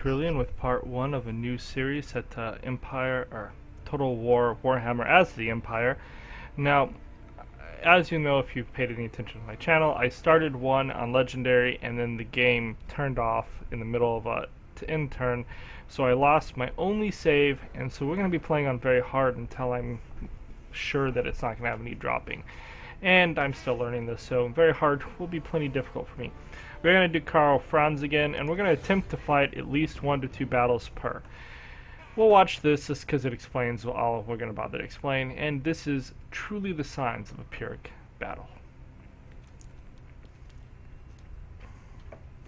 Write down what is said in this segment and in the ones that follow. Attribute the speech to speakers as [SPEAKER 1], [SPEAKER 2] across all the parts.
[SPEAKER 1] Trillion with part one of a new series at Empire or Total War Warhammer as the Empire. Now, as you know, if you've paid any attention to my channel, I started one on Legendary and then the game turned off in the middle of a end turn, so I lost my only save, and so we're going to be playing on very hard until I'm sure that it's not going to have any dropping. And I'm still learning this, so very hard will be plenty difficult for me. We're going to do Karl Franz again, and we're going to attempt to fight at least 1 to 2 battles per. We'll watch this just because it explains all we're going to bother to explain, and this is truly the signs of a Pyrrhic battle.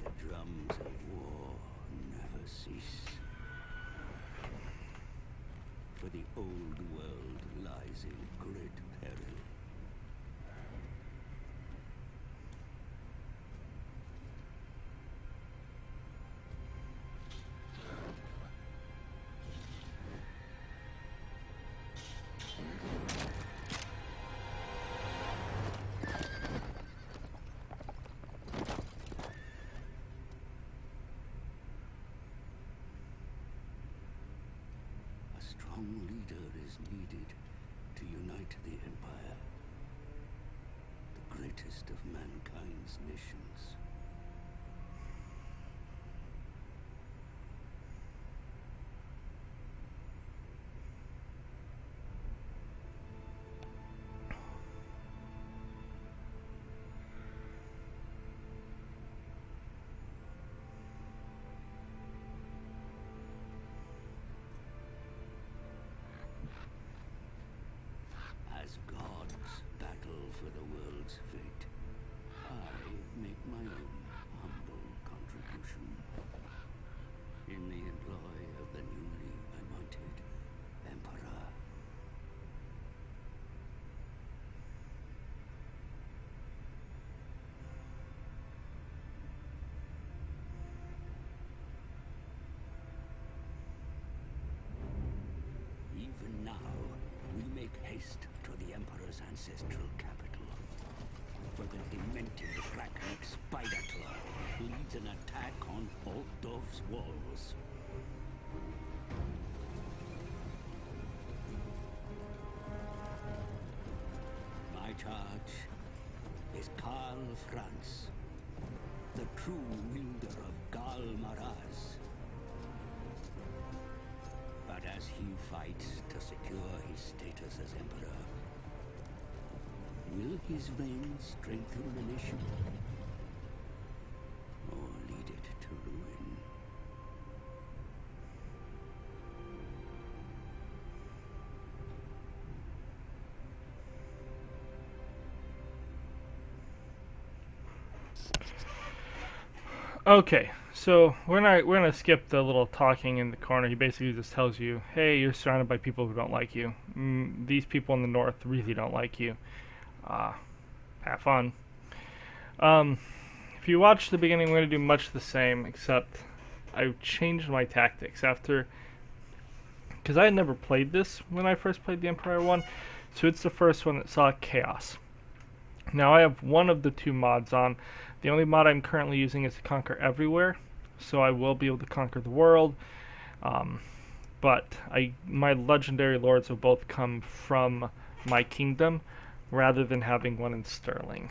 [SPEAKER 2] The drums of war never cease, for the old world lies in great peril. A strong leader is needed to unite the Empire, the greatest of mankind's nations. As gods battle for the world's fate, I make my own humble contribution. In the employ of the newly anointed Emperor. Even now, we make haste to the Emperor's ancestral capital. For the demented Arachnic Spider Claw leads an attack on Altdorf's walls. My charge is Karl Franz, the true wielder of Gal Maraz. But as he fights to secure his status as Emperor, will his reign strengthen the nation? Or lead it to ruin?
[SPEAKER 1] Okay, so we're gonna skip the little talking in the corner. He basically just tells you, "Hey, you're surrounded by people who don't like you. These people in the north really don't like you. Have fun." If you watch the beginning, we're gonna do much the same, except I've changed my tactics because I had never played this when I first played the Empire one, so it's the first one that saw chaos. Now I have one of the two mods on. The only mod I'm currently using is to conquer everywhere, so I will be able to conquer the world. But my legendary lords will both come from my kingdom rather than having one in Sterling.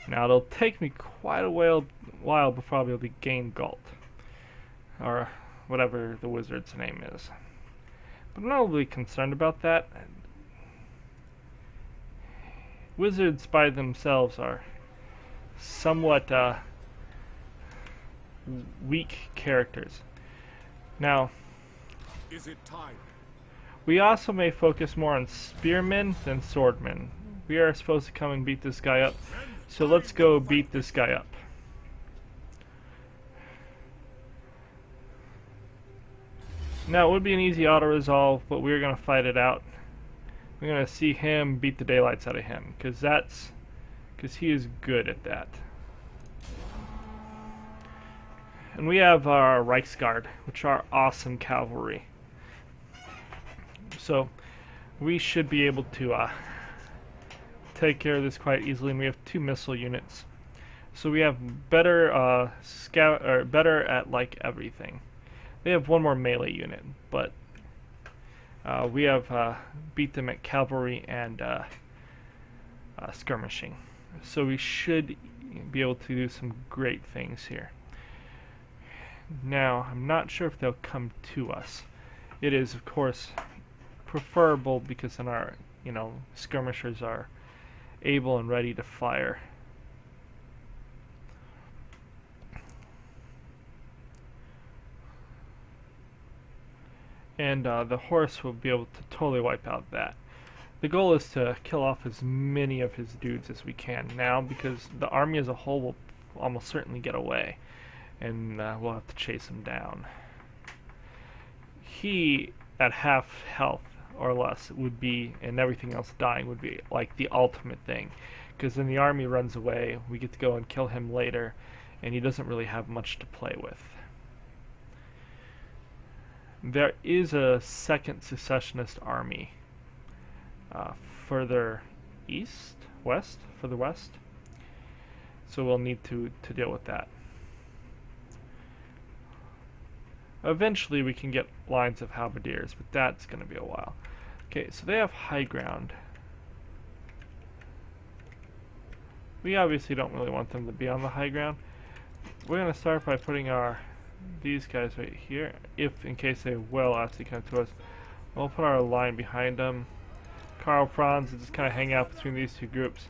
[SPEAKER 1] Now it'll take me quite a while before I'll be able to gain Galt, or whatever the wizard's name is. But I'm not really concerned about that. Wizards by themselves are somewhat weak characters. Now,
[SPEAKER 3] Is it time?
[SPEAKER 1] we also may focus more on spearmen than swordmen. We are supposed to come and beat this guy up, so let's go beat this guy up. Now, it would be an easy auto-resolve, but we're going to fight it out. We're going to see him beat the daylights out of him, because he is good at that. And we have our Reichsguard, which are awesome cavalry. So we should be able to take care of this quite easily, and we have 2 missile units. So we have better scout, or better at like everything. They have one more melee unit, but we have beat them at cavalry and skirmishing. So we should be able to do some great things here. Now, I'm not sure if they'll come to us. It is, of course, preferable because then our, skirmishers are able and ready to fire. And the horse will be able to totally wipe out that. The goal is to kill off as many of his dudes as we can now, because the army as a whole will almost certainly get away, and we'll have to chase him down. He, at half health or less, would be, and everything else dying, would be like the ultimate thing, because then the army runs away, we get to go and kill him later, and he doesn't really have much to play with. There is a second secessionist army further east, west, further west, so we'll need to deal with that. Eventually we can get lines of halberdiers, but that's going to be a while. Okay, so they have high ground. We obviously don't really want them to be on the high ground. We're going to start by putting these guys right here, if in case they will actually come to us. We'll put our line behind them. Karl Franz will just kind of hang out between these two groups.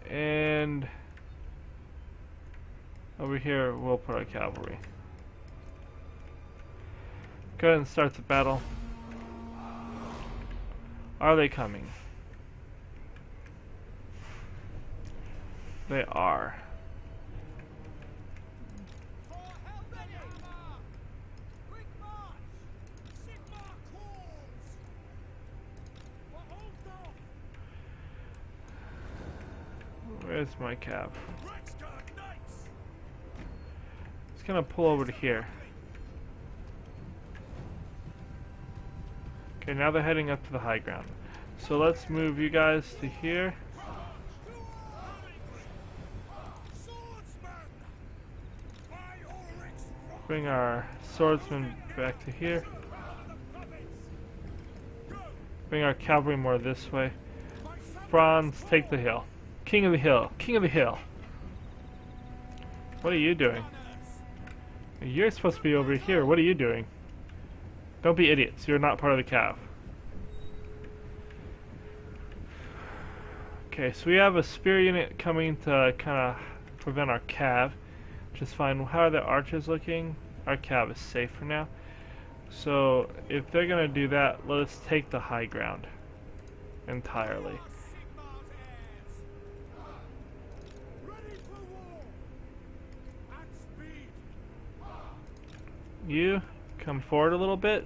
[SPEAKER 1] And over here we'll put our cavalry. Go ahead and start the battle. Are they coming? They are. Where's my cav? It's gonna pull over to here. Okay, now they're heading up to the high ground. So let's move you guys to here. Bring our swordsmen back to here. Bring our cavalry more this way. Franz, take the hill. King of the hill. King of the hill. What are you doing? You're supposed to be over here. What are you doing? Don't be idiots. You're not part of the cav. Okay, so we have a spear unit coming to kind of prevent our cav, which is fine. How are the archers looking? Our cav is safe for now. So if they're going to do that, let us take the high ground entirely. You come forward a little bit.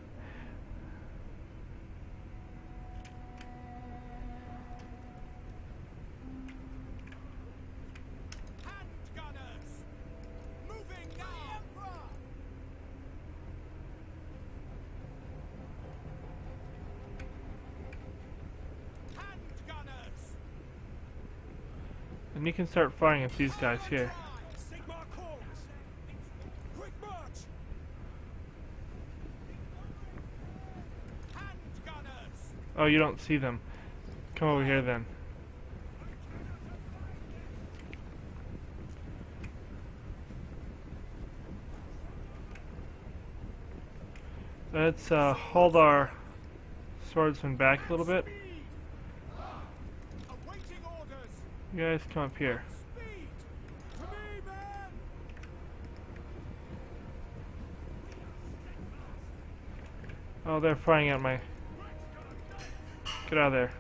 [SPEAKER 1] And you can start firing at these guys here. Oh, you don't see them. Come over here then. Let's hold our swordsman back a little bit. You guys come up here. Oh, they're firing at my... Get out of there.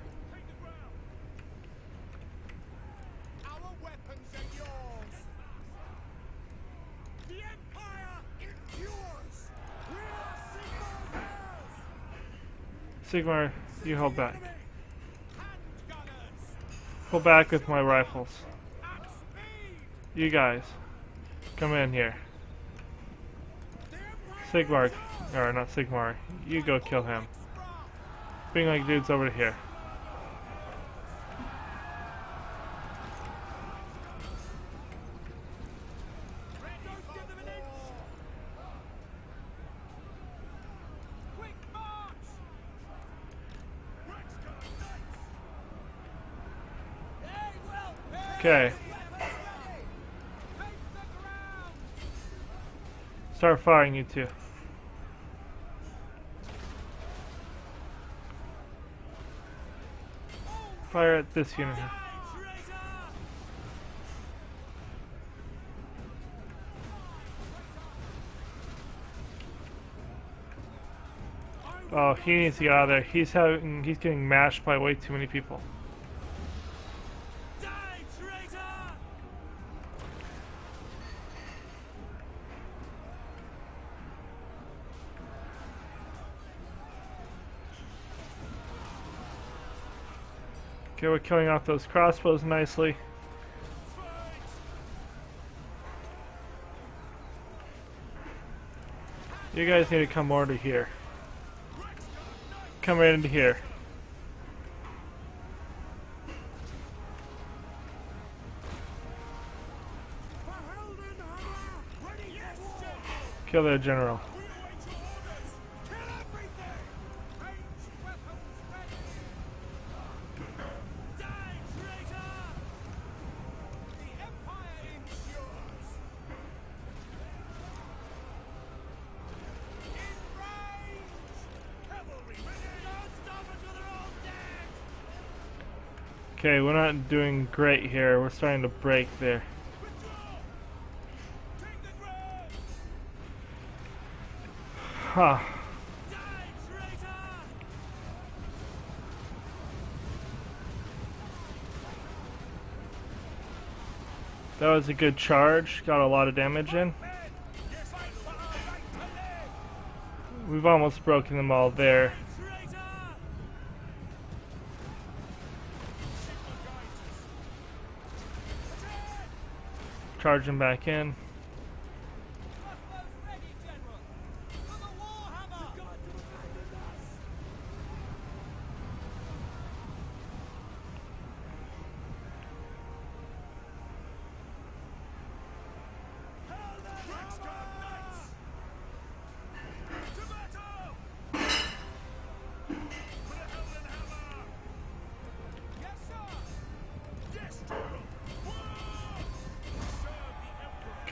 [SPEAKER 1] Sigmar, you hold back. Pull back with my rifles. You guys, come in here. Sigmar, or not Sigmar, you go kill him. Bring like dudes over to here. Okay. Start firing, you two. Fire at this unit here. Oh, he needs to get out of there. He's getting mashed by way too many people. Okay, we're killing off those crossbows nicely. You guys need to come more to here. Come right into here. Kill their general. Okay, we're not doing great here. We're starting to break there. Huh. That was a good charge. Got a lot of damage in. We've almost broken them all there. Charging back in.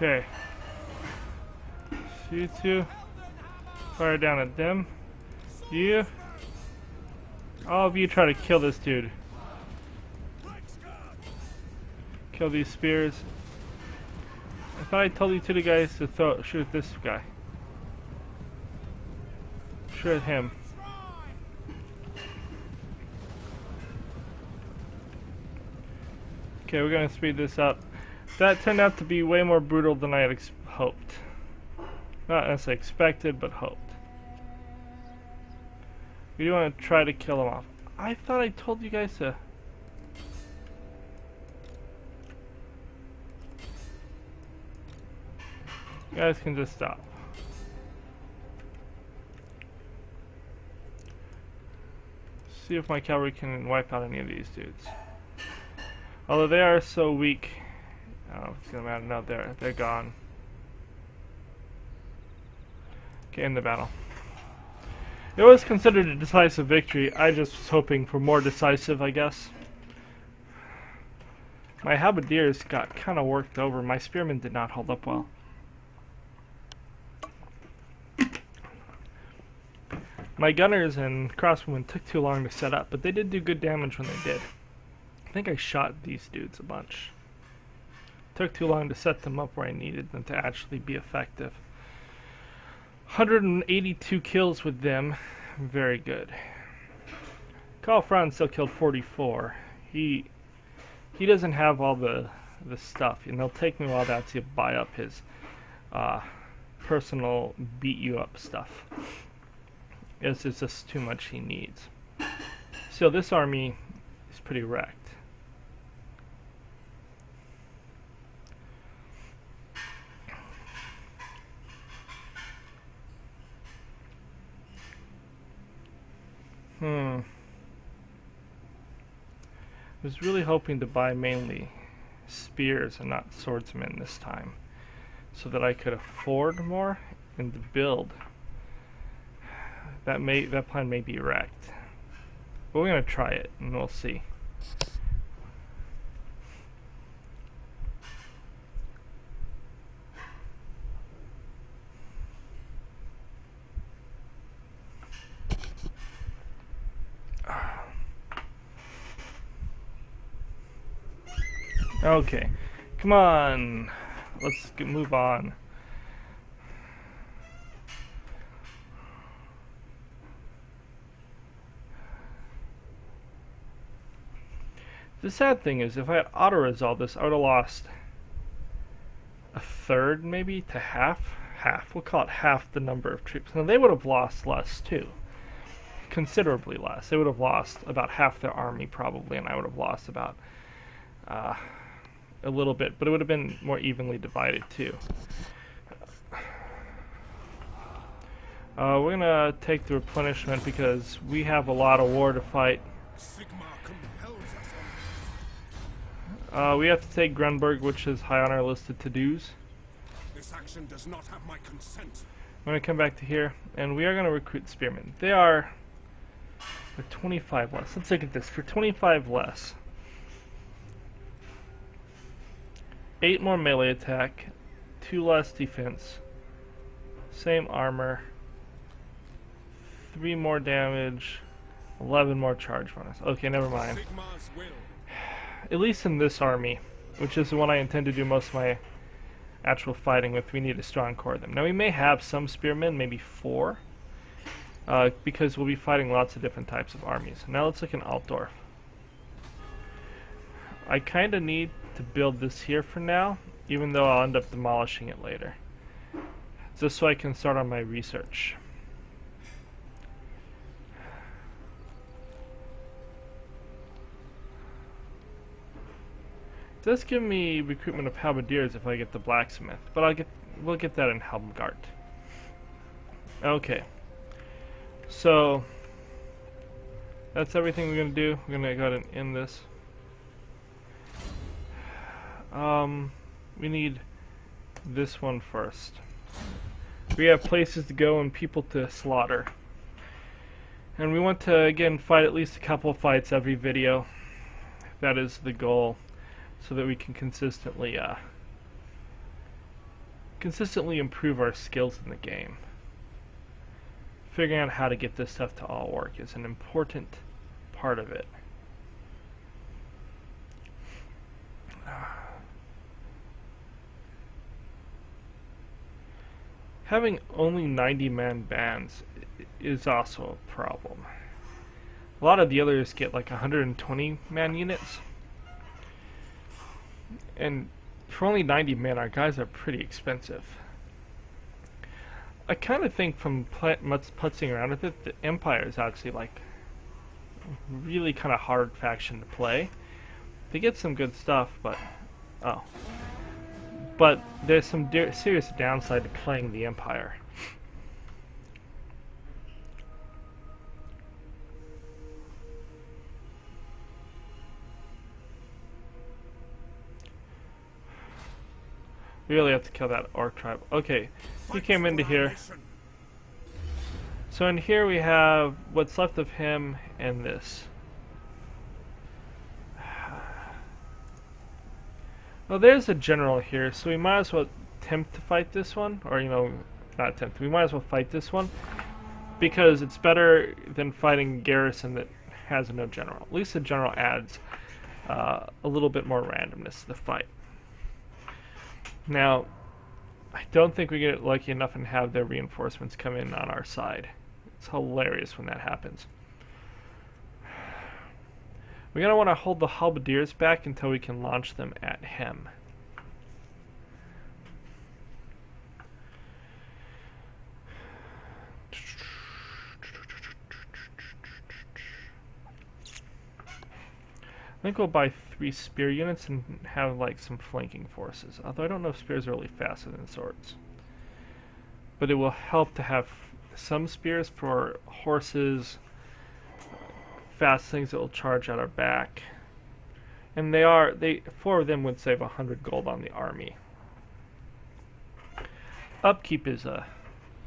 [SPEAKER 1] Okay. You two, fire down at them. You, all of you try to kill this dude. Kill these spears. I thought I told you two guys to shoot this guy. Shoot at him. Okay, we're gonna speed this up. That turned out to be way more brutal than I had hoped. Not necessarily expected, but hoped. We do want to try to kill him off. I thought I told you guys to... You guys can just stop. See if my cavalry can wipe out any of these dudes. Although they are so weak, I don't know if it's gonna matter. No, they're gone. Okay, in the battle. It was considered a decisive victory. I just was hoping for more decisive, I guess. My halberdiers got kind of worked over. My spearmen did not hold up well. My gunners and crossbowmen took too long to set up, but they did do good damage when they did. I think I shot these dudes a bunch. Took too long to set them up where I needed them to actually be effective. 182 kills with them. Very good. Carl Franz still killed 44. He doesn't have all the stuff, and it'll take me a while to actually buy up his personal beat you up stuff. It's just too much he needs. So this army is pretty wrecked. I was really hoping to buy mainly spears and not swordsmen this time, so that I could afford more in the build. That plan may be wrecked, but we're gonna try it and we'll see. Okay, come on. Let's move on. The sad thing is, if I had auto-resolved this, I would have lost a third, maybe, to half. Half. We'll call it half the number of troops. Now, they would have lost less, too. Considerably less. They would have lost about half their army, probably, and I would have lost about a little bit. But it would have been more evenly divided, too. We're going to take the replenishment because we have a lot of war to fight.
[SPEAKER 3] Sigma compels us on.
[SPEAKER 1] We have to take Grunberg, which is high on our list of to-dos.
[SPEAKER 3] This action does not have my consent.
[SPEAKER 1] I'm going to come back to here, and we are going to recruit spearmen. They are for 25 less. Let's look at this. For 25 less. 8 more melee attack, 2 less defense, same armor, 3 more damage, 11 more charge bonus. Okay, never mind.
[SPEAKER 3] Sigma's will.
[SPEAKER 1] At least in this army, which is the one I intend to do most of my actual fighting with, we need a strong core of them. Now we may have some spearmen, maybe 4, because we'll be fighting lots of different types of armies. Now let's look in Altdorf. I kind of need to build this here for now, even though I'll end up demolishing it later. Just so I can start on my research. It does give me recruitment of halberdiers if I get the blacksmith, but we'll get that in Helmgart. Okay. So that's everything we're gonna do. We're gonna go ahead and end this. We need this one first. We have places to go and people to slaughter. And we want to, again, fight at least a couple of fights every video. That is the goal, so that we can consistently improve our skills in the game. Figuring out how to get this stuff to all work is an important part of it. Having only 90-man bands is also a problem. A lot of the others get like 120-man units. And for only 90 men, our guys are pretty expensive. I kind of think from putzing around with it, the Empire is actually like really kind of hard faction to play. They get some good stuff, but but there's some serious downside to playing the Empire. We really have to kill that orc tribe. Okay, he came into here. So in here we have what's left of him and this. Well, there's a general here, so we might as well attempt to fight this one. Or, you know, not attempt. We might as well fight this one. Because it's better than fighting a garrison that has no general. At least the general adds a little bit more randomness to the fight. Now, I don't think we get lucky enough and have their reinforcements come in on our side. It's hilarious when that happens. We're going to want to hold the halberdiers back until we can launch them at him. I think we'll buy 3 spear units and have like some flanking forces. Although I don't know if spears are really faster than swords. But it will help to have some spears for horses, fast things that will charge at our back. And 4 of them would save 100 gold on the army. Upkeep is a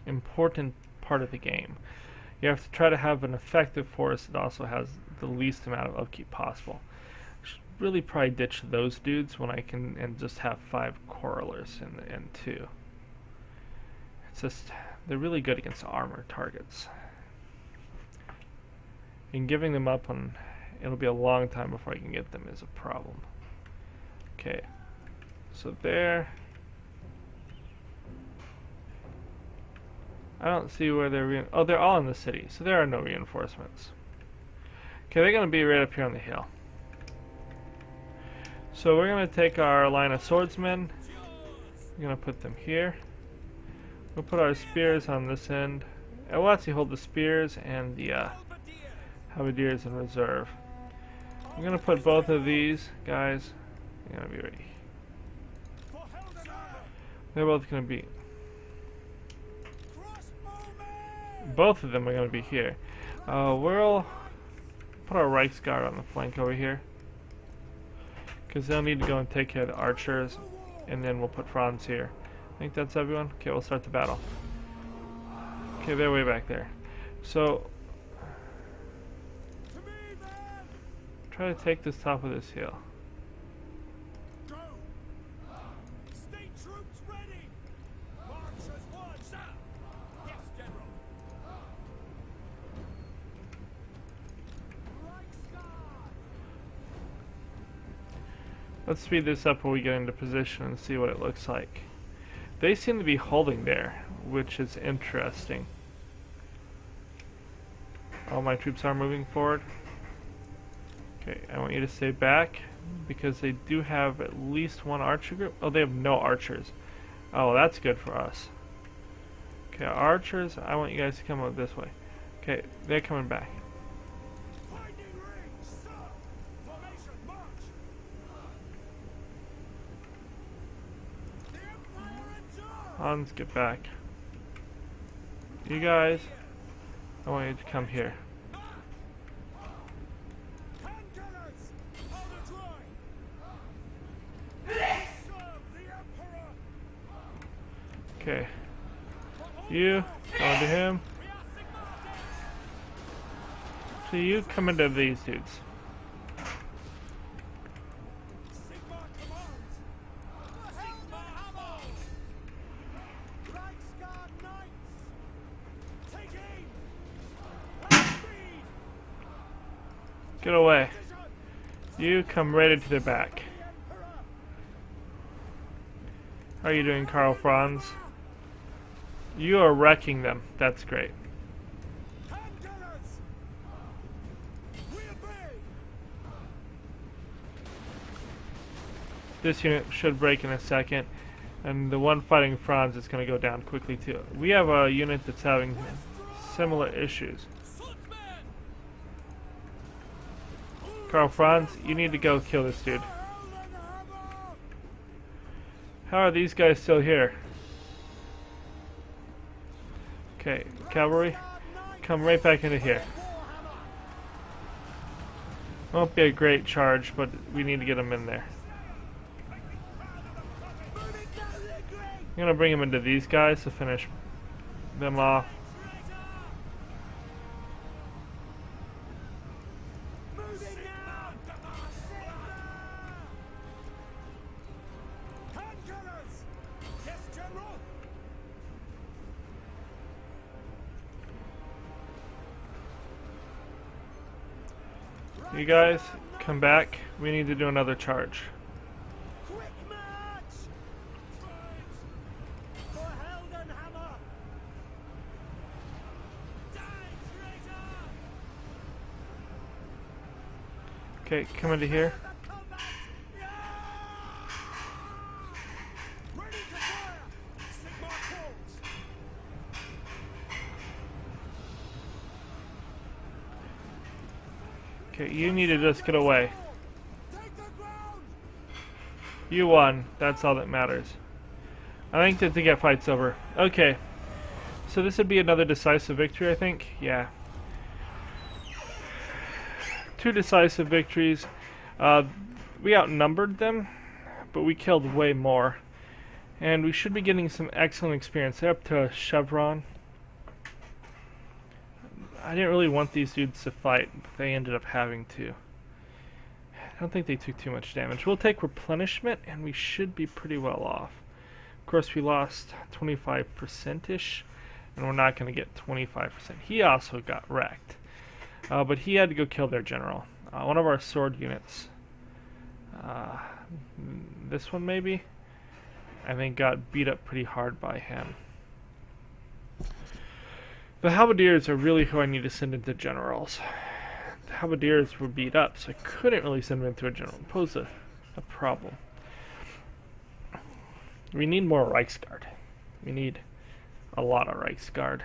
[SPEAKER 1] important part of the game. You have to try to have an effective force that also has the least amount of upkeep possible. I should really probably ditch those dudes when I can and just have 5 quarrelers in the end too. It's just they're really good against armor targets. And giving them up it'll be a long time before I can get them is a problem. Okay, so there. I don't see where they're oh, they're all in the city, so there are no reinforcements. Okay, they're going to be right up here on the hill. So we're going to take our line of swordsmen. We're going to put them here. We'll put our spears on this end. And we'll actually hold the spears and the halberdiers in reserve. I'm going to put both of these guys. They're going to be ready. They're both going to be... Both of them are going to be here. We'll put our Reichsguard on the flank over here, because they'll need to go and take care of the archers, and then we'll put Franz here. I think that's everyone. Okay, we'll start the battle. Okay, they're way back there. So, try to take this top of this hill. Let's speed this up when we get into position and see what it looks like. They seem to be holding there, which is interesting. All my troops are moving forward. Okay, I want you to stay back, because they do have at least one archer group. Oh, they have no archers. Oh, well, that's good for us. Okay, archers, I want you guys to come up this way. Okay, they're coming back. Hans, get back. You guys, I want you to come here. Okay. You, go into him. So you come into these dudes. Get away. You come right into their back. How are you doing, Karl Franz? You are wrecking them. That's great. This unit should break in a second, and the one fighting Franz is going to go down quickly too. We have a unit that's having similar issues. Karl Franz, you need to go kill this dude. How are these guys still here? Okay, cavalry, come right back into here. Won't be a great charge, but we need to get them in there. I'm gonna bring them into these guys to finish them off. You guys, come back. We need to do another charge. Okay, come into here. Okay, you need to just get away. You won. That's all that matters. I think that the get fight's over. Okay. So this would be another decisive victory, I think. Yeah. 2 decisive victories. We outnumbered them, but we killed way more. And we should be getting some excellent experience. They're up to Chevron. I didn't really want these dudes to fight, but they ended up having to. I don't think they took too much damage. We'll take replenishment, and we should be pretty well off. Of course, we lost 25%-ish, and we're not going to get 25%. He also got wrecked, but he had to go kill their general. One of our sword units this one maybe, I think got beat up pretty hard by him. The Halberdiers are really who I need to send into generals. The Halberdiers were beat up, so I couldn't really send them into a general. It posed a problem. We need more Reichsguard. We need a lot of Reichsguard.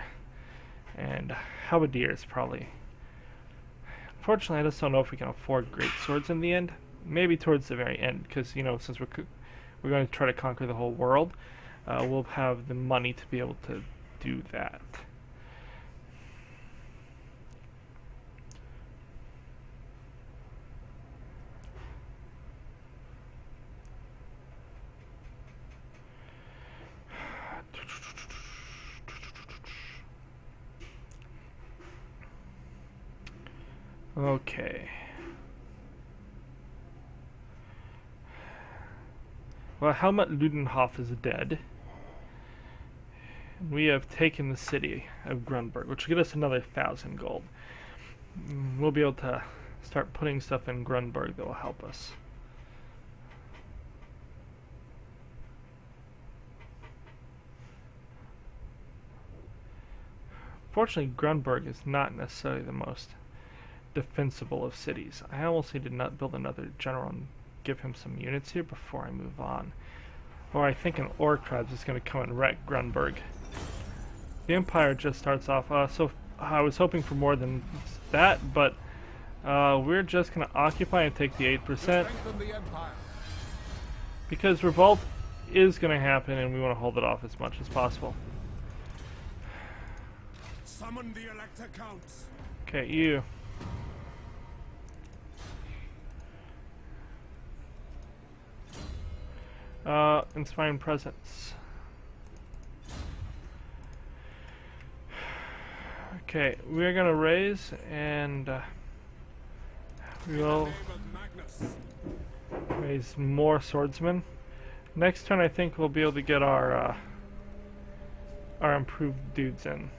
[SPEAKER 1] And Halberdiers probably. Unfortunately, I just don't know if we can afford great swords in the end. Maybe towards the very end, because, you know, since we're going to try to conquer the whole world, we'll have the money to be able to do that. Okay. Well, Helmut Ludenhoff is dead. We have taken the city of Grunberg, which will get us another 1,000 gold. We'll be able to start putting stuff in Grunberg that will help us. Fortunately, Grunberg is not necessarily the most defensible of cities. I almost need to not build another general and give him some units here before I move on. Or I think an orc tribe is going to come and wreck Grunberg. The Empire just starts off, so I was hoping for more than that, but we're just going to occupy and take the 8%. Because revolt is going to happen and we want to hold it off as much as possible.
[SPEAKER 3] Summon the Elector Counts.
[SPEAKER 1] Okay, you. Inspiring presence. Okay, we're gonna raise and we'll raise more swordsmen. Next turn, I think we'll be able to get our improved dudes in.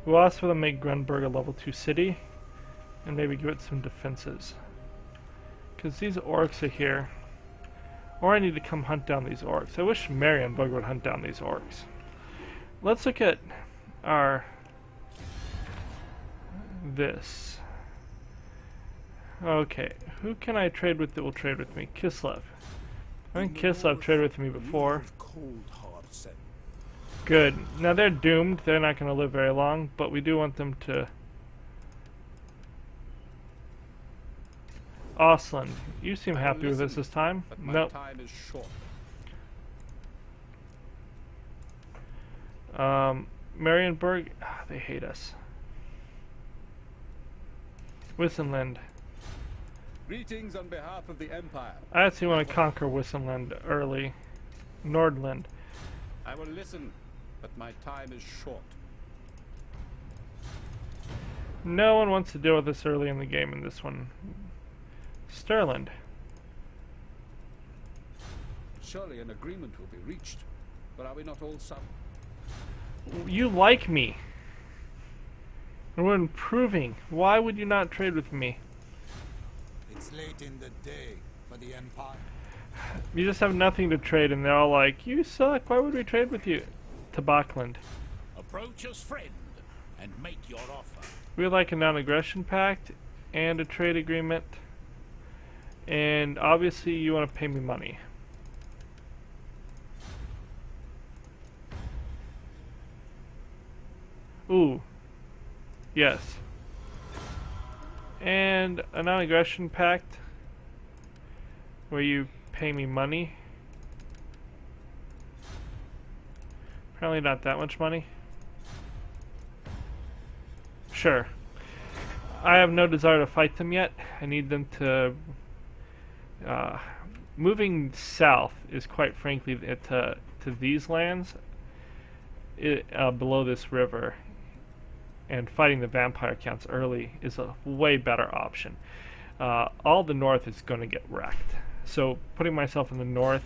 [SPEAKER 1] We'll also want to make Grunberg a level 2 city and maybe give it some defenses. Because these orcs are here. Or I need to come hunt down these orcs. I wish Marienburg would hunt down these orcs. Let's look at our... this. Okay, who can I trade with that will trade with me? Kislev. I think Kislev traded with me before. Good. Now they're doomed. They're not going to live very long, but we do want them to... Osland, you seem happy with us this time. Nope.
[SPEAKER 4] Time is short.
[SPEAKER 1] Marienburg, they hate us. Wissenland.
[SPEAKER 4] Greetings on behalf of the Empire.
[SPEAKER 1] I actually want to conquer Wissenland early. Nordland.
[SPEAKER 4] I will listen, but my time is short.
[SPEAKER 1] No one wants to deal with us early in the game in this one. Stirland.
[SPEAKER 4] Surely an agreement will be reached, but are we not all some?
[SPEAKER 1] You like me. And we're improving. Why would you not trade with me?
[SPEAKER 5] It's late in the day for the Empire.
[SPEAKER 1] You just have nothing to trade and they're all like, you suck, why would we trade with you? Tabakland.
[SPEAKER 6] Approach us, friend, and make your offer.
[SPEAKER 1] We would like a non-aggression pact and a trade agreement. And obviously you want to pay me money. Ooh. Yes. And a non-aggression pact where you pay me money. Apparently not that much money. Sure. I have no desire to fight them yet. I need them to... moving south is quite frankly to these lands below this river, and fighting the vampire counts early is a way better option. All the north is going to get wrecked, so putting myself in the north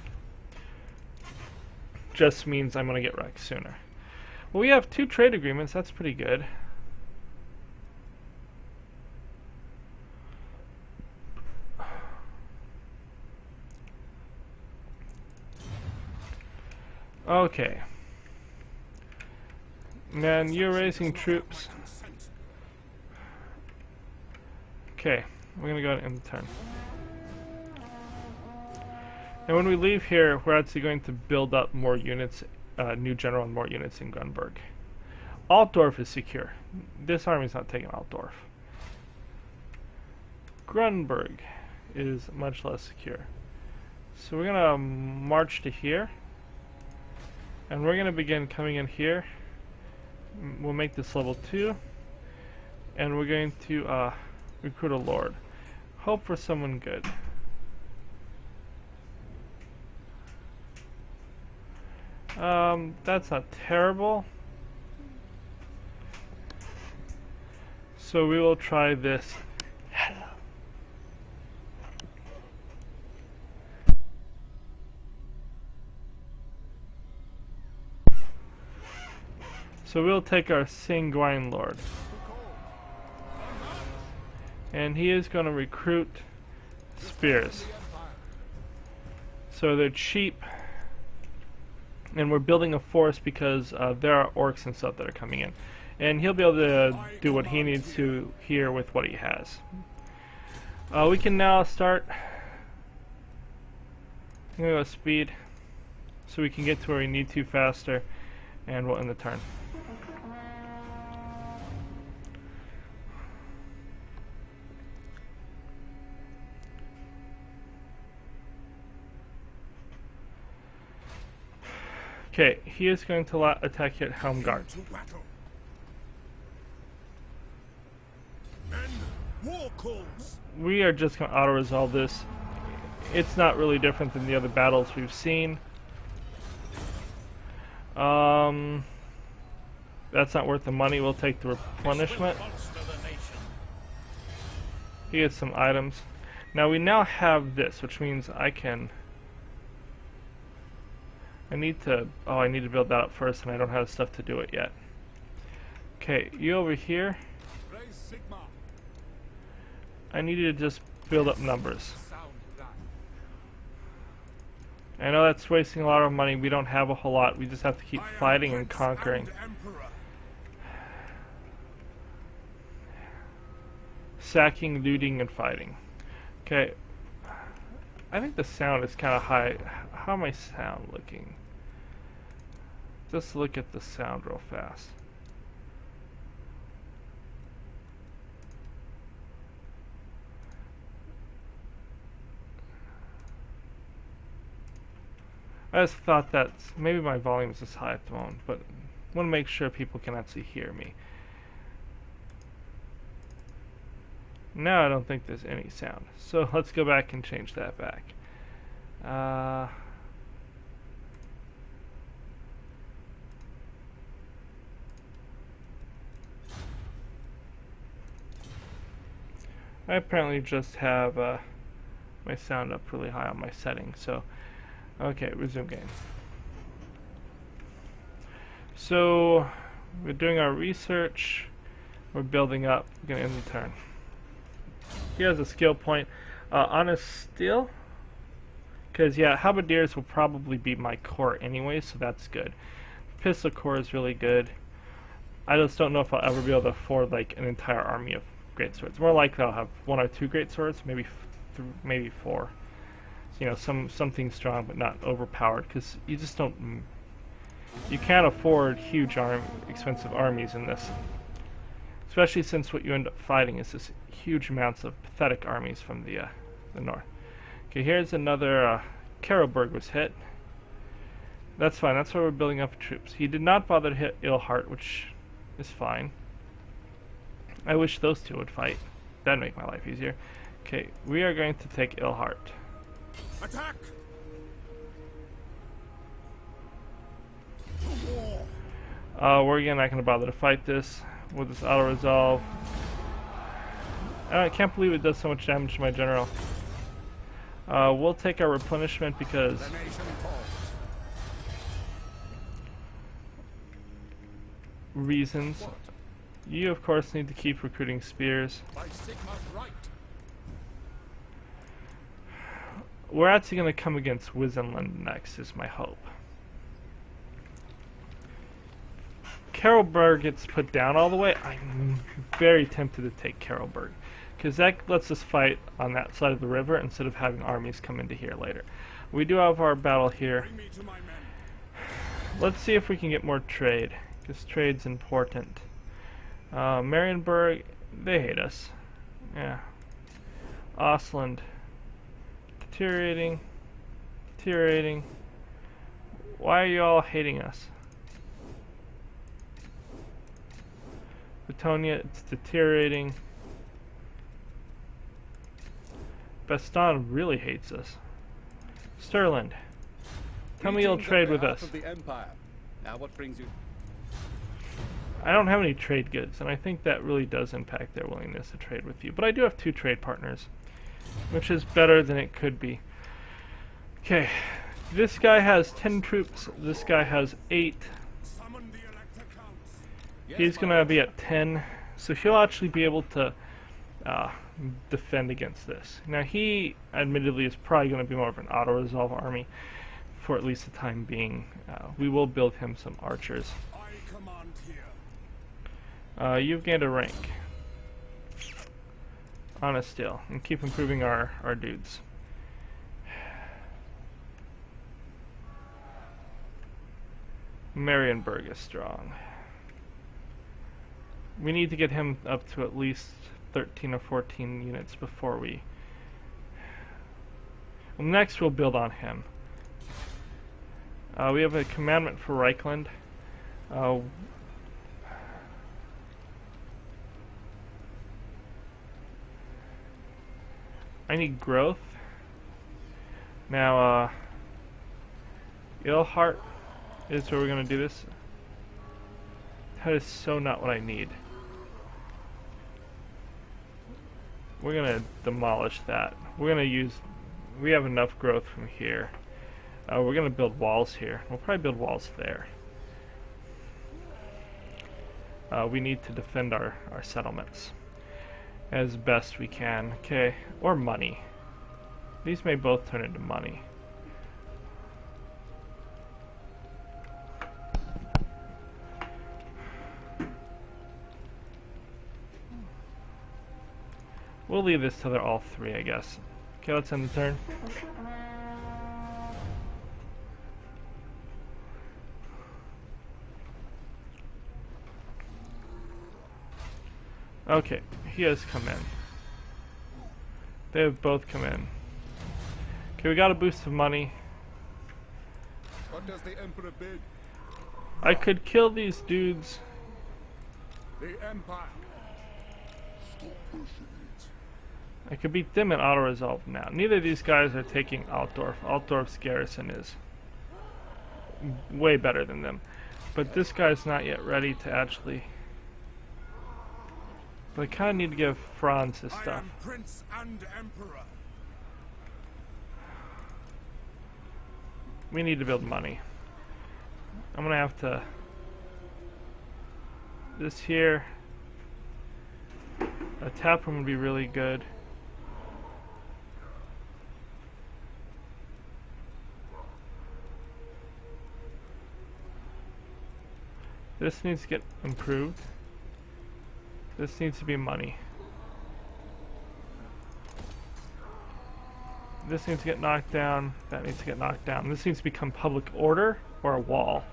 [SPEAKER 1] just means I'm going to get wrecked sooner. Well, we have 2 trade agreements. That's pretty good. Okay. Man, you're raising troops. Okay, we're gonna go ahead and end the turn. And when we leave here, we're actually going to build up more units, new general and more units in Grunberg. Altdorf is secure. This army's not taking Altdorf. Grunberg is much less secure. So we're gonna march to here. And we're gonna begin coming in here. We'll make this level 2. And we're going to recruit a lord. Hope for someone good. That's not terrible. So we will try this. So we'll take our Sanguine Lord. And he is going to recruit spears. So they're cheap. And we're building a force because there are orcs and stuff that are coming in. And he'll be able to do what he needs to here with what he has. We can now start. I'm going to go speed. So we can get to where we need to faster. And we'll end the turn. Okay, he is going to attack you at Helmgard.
[SPEAKER 3] To battle. And war calls.
[SPEAKER 1] We are just going to auto-resolve this. It's not really different than the other battles we've seen. That's not worth the money. We'll take the replenishment. He gets some items. Now we now have this, which means I need to build that up first, and I don't have stuff to do it yet. Okay, you over here.
[SPEAKER 3] Raise Sigma.
[SPEAKER 1] I need you to just build up numbers.
[SPEAKER 3] Sound that.
[SPEAKER 1] I know that's wasting a lot of money. We don't have a whole lot. We just have to keep
[SPEAKER 3] I am
[SPEAKER 1] fighting and
[SPEAKER 3] Prince
[SPEAKER 1] conquering.
[SPEAKER 3] and Emperor.
[SPEAKER 1] Sacking, looting, and fighting. Okay. I think the sound is kind of high. How am I sound looking? Just look at the sound real fast. I just thought that maybe my volume is just high at the moment, but I want to make sure people can actually hear me. Now I don't think there's any sound. So let's go back and change that back. I apparently just have my sound up really high on my settings. So, okay, resume game. So, we're doing our research. We're building up. We're going to end the turn. He has a skill point. Honest steel. Because, yeah, halberdiers will probably be my core anyway, so that's good. Pistol core is really good. I just don't know if I'll ever be able to afford, like, an entire army of great swords. More likely I'll have 1 or 2 great swords, maybe maybe 4. You know, something strong but not overpowered, because you just don't... You can't afford huge expensive armies in this. Especially since what you end up fighting is this huge amounts of pathetic armies from the north. Okay, here's another Karlberg was hit. That's fine, that's why we're building up troops. He did not bother to hit Ilhart, which is fine. I wish those two would fight. That'd make my life easier. Okay, we are going to take Ilhart.
[SPEAKER 3] Attack!
[SPEAKER 1] We're again not going to bother to fight this with this auto-resolve. I can't believe it does so much damage to my general. We'll take our replenishment because...
[SPEAKER 3] The nation falls.
[SPEAKER 1] reasons. You, of course, need to keep recruiting spears.
[SPEAKER 3] By Sigma's right.
[SPEAKER 1] We're actually going to come against Wisenland next, is my hope. Carrollburg gets put down all the way, I'm very tempted to take Carrollburg, because that lets us fight on that side of the river instead of having armies come into here later. We do have our battle here.
[SPEAKER 3] Bring me to my men.
[SPEAKER 1] Let's see if we can get more trade, because trade's important. Marienburg, they hate us. Yeah. Ostland, deteriorating. Why are you all hating us? Batonia, it's deteriorating. Baston really hates us. Stirland, tell me you'll trade with us.
[SPEAKER 4] Of the Empire. Now what brings you?
[SPEAKER 1] I don't have any trade goods, and I think that really does impact their willingness to trade with you. But I do have 2 trade partners, which is better than it could be. Okay, this guy has 10 troops, this guy has 8.
[SPEAKER 3] Summon the Elector Counts.
[SPEAKER 1] He's gonna be at 10, so he'll actually be able to defend against this. Now he, admittedly, is probably gonna be more of an auto-resolve army for at least the time being. We will build him some archers.
[SPEAKER 3] I command here.
[SPEAKER 1] You've gained a rank. Honest still, and keep improving our dudes. Marienburg is strong. We need to get him up to at least 13 or 14 units before we... Well, next we'll build on him. We have a commandment for Reichland. I need growth. Now, Ilhart is where we're gonna do this. That is so not what I need. We're gonna demolish that. We're gonna use... We have enough growth from here. We're gonna build walls here. We'll probably build walls there. We need to defend our settlements as best we can. Okay, or money. These may both turn into money. We'll leave this till they're all 3, I guess. Okay, let's end the turn. Okay, he has come in. They have both come in. Okay, we got a boost of money.
[SPEAKER 3] What does the Emperor bid?
[SPEAKER 1] I could kill these dudes.
[SPEAKER 3] The Empire.
[SPEAKER 1] I could beat them in auto-resolve now. Neither of these guys are taking Altdorf. Altdorf's garrison is way better than them. But this guy's not yet ready to actually... But I kind of need to give Franz his
[SPEAKER 3] I
[SPEAKER 1] stuff.
[SPEAKER 3] am Prince and Emperor.
[SPEAKER 1] We need to build money. I'm gonna have to... This here... A tap room would be really good. This needs to get improved. This needs to be money. This needs to get knocked down. That needs to get knocked down. This needs to become public order or a wall.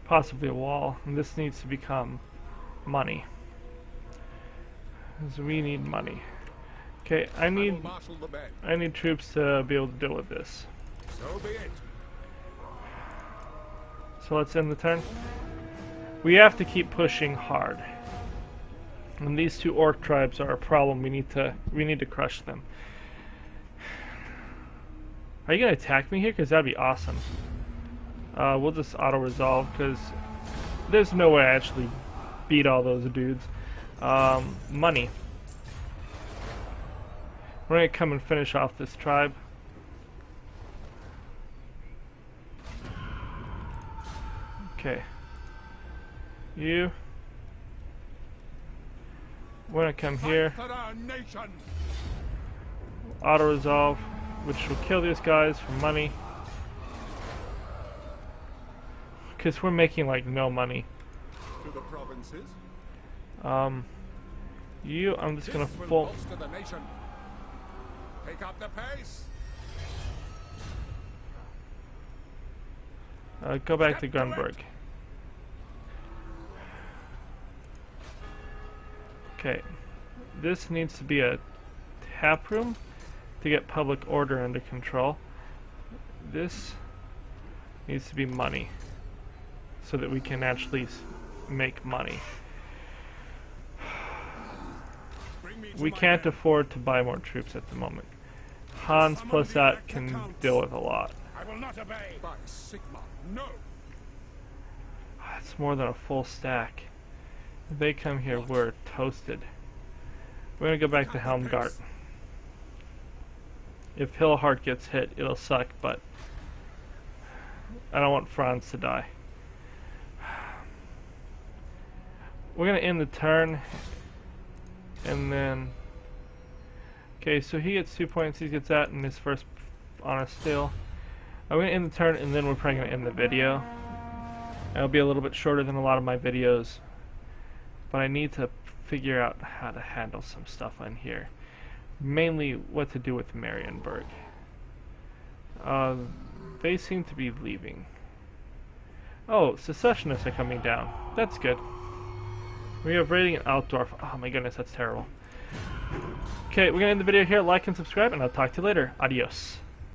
[SPEAKER 1] Possibly a wall. And this needs to become money. Because we need money. Okay, I need
[SPEAKER 3] Marshal the men.
[SPEAKER 1] troops to be able to deal with this.
[SPEAKER 3] So be it.
[SPEAKER 1] So let's end the turn. We have to keep pushing hard. And these 2 orc tribes are a problem. We need to crush them. Are you gonna attack me here? Because that'd be awesome. We'll just auto-resolve because there's no way I actually beat all those dudes. Money. We're gonna come and finish off this tribe. Okay. You. We're gonna come here.
[SPEAKER 3] Fight for our nation.
[SPEAKER 1] Auto-resolve, which will kill these guys for money. because we're making like no money.
[SPEAKER 3] To the provinces.
[SPEAKER 1] I'm just gonna
[SPEAKER 3] This will
[SPEAKER 1] full.
[SPEAKER 3] bolster the nation. Pick up the pace.
[SPEAKER 1] Go back to
[SPEAKER 3] Step to it.
[SPEAKER 1] Gunberg. Okay, this needs to be a tap room to get public order under control. This needs to be money so that we can actually make money.
[SPEAKER 3] Bring me to
[SPEAKER 1] We
[SPEAKER 3] my
[SPEAKER 1] can't
[SPEAKER 3] men.
[SPEAKER 1] afford to buy more troops at the moment. Hans
[SPEAKER 3] Summon
[SPEAKER 1] plus
[SPEAKER 3] the
[SPEAKER 1] that
[SPEAKER 3] Elector
[SPEAKER 1] can
[SPEAKER 3] Council.
[SPEAKER 1] deal with a lot.
[SPEAKER 6] I will not obey.
[SPEAKER 3] By Sigma, no.
[SPEAKER 1] That's more than a full stack. If they come here, we're toasted. We're gonna go back to Helmgart. If Hillhart gets hit, it'll suck, but I don't want Franz to die. We're gonna end the turn, and then... Okay, so he gets 2 points, he gets that in his first honest steal. I'm gonna end the turn, and then we're probably gonna end the video. It'll be a little bit shorter than a lot of my videos, but I need to figure out how to handle some stuff on here. Mainly what to do with Marienburg. They seem to be leaving. Oh, secessionists are coming down. That's good. We have raiding in Altdorf. Oh my goodness, that's terrible. Okay, we're gonna end the video here. Like and subscribe, and I'll talk to you later. Adios.